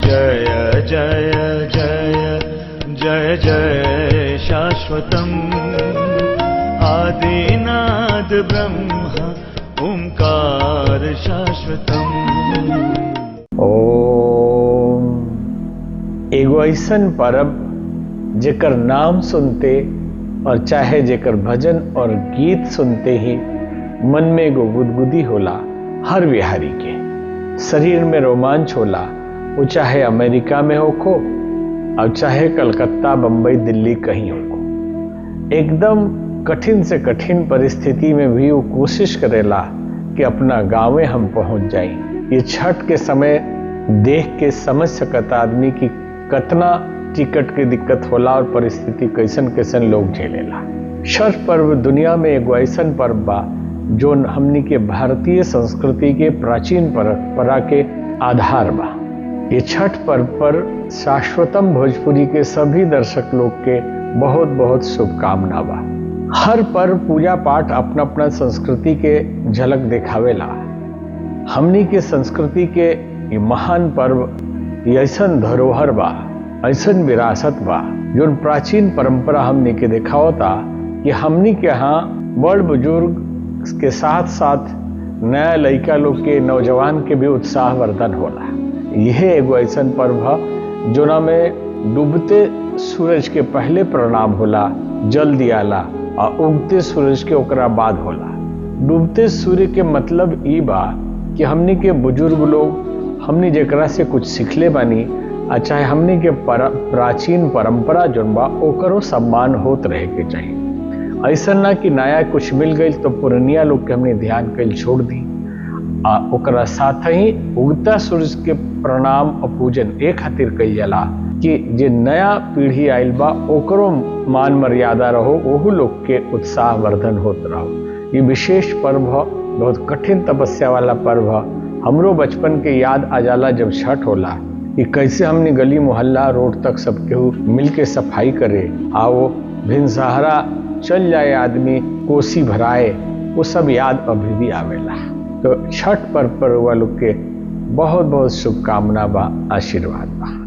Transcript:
जय जय जय जय जय शाश्वतम् आदिनाद ब्रह्म ओंकार शाश्वतम्। ओम। एगो ऐसन परब जेकर नाम सुनते और चाहे जेकर भजन और गीत सुनते ही मन में एगो गुदगुदी होला हर बिहारी के, शरीर में रोमांच होला, वो चाहे अमेरिका में होखो और चाहे कलकत्ता बंबई दिल्ली कहीं होखो। एकदम कठिन से कठिन परिस्थिति में भी वो कोशिश करेला कि अपना गांवे हम पहुंच जाई। ये छठ के समय देख के समझ सकता आदमी की कितना टिकट की दिक्कत होला और परिस्थिति कैसन कैसन लोग झेलेला। छठ पर्व दुनिया में एगो ऐसन पर्व बा जो हमनी के भारतीय संस्कृति के प्राचीन परंपरा के आधार बा। ये छठ पर्व पर शाश्वतम भोजपुरी के सभी दर्शक लोग के बहुत बहुत शुभकामना बा। हर पर्व पूजा पाठ अपना अपना संस्कृति के झलक दिखावेला। हमनी के संस्कृति के ये महान पर्व ऐसन धरोहर बा, ऐसन विरासत बा जो प्राचीन परंपरा हमनी के दिखावता कि हमनी के यहाँ बड़ बुजुर्ग के साथ साथ नया लड़का लोग के, नौजवान के भी उत्साहवर्धन होला। यह एगो ऐसन पर्व है जोना में डूबते सूरज के पहले प्रणाम होला, जल दियाला और उगते सूरज के ओकरा बाद होला। डूबते सूर्य के मतलब ई बा कि हमनी के बुजुर्ग लोग हमनी जेकरा से कुछ सीखले बानी, चाहे हमनी के प्राचीन परंपरा जोन बा ओकरो सम्मान होत रहे के चाहिए। ऐसा ना कि नया कुछ मिल गई तो पुरनिया लोग के हमने ध्यान कल छोड़ दी। ओकरा साथ ही उगता सूरज के प्रणाम और पूजन एक खातिर कई जाला कि जे नया पीढ़ी आयल बा ओकरो मान मर्यादा रहो, ओहू लोग के उत्साह वर्धन होत रहो। ये विशेष पर्व है, बहुत कठिन तपस्या वाला पर्व है। हमरो बचपन के याद आ जाला जब छठ होला कि कैसे हमने गली मोहल्ला रोड तक सबके मिल के सफाई करे, आओ भिनसहरा चल जाए आदमी कोसी भराए, वो सब याद अभी भी आवेला। तो छठ पर्व पर हुआ लोग के बहुत बहुत शुभकामना बा, आशीर्वाद बा।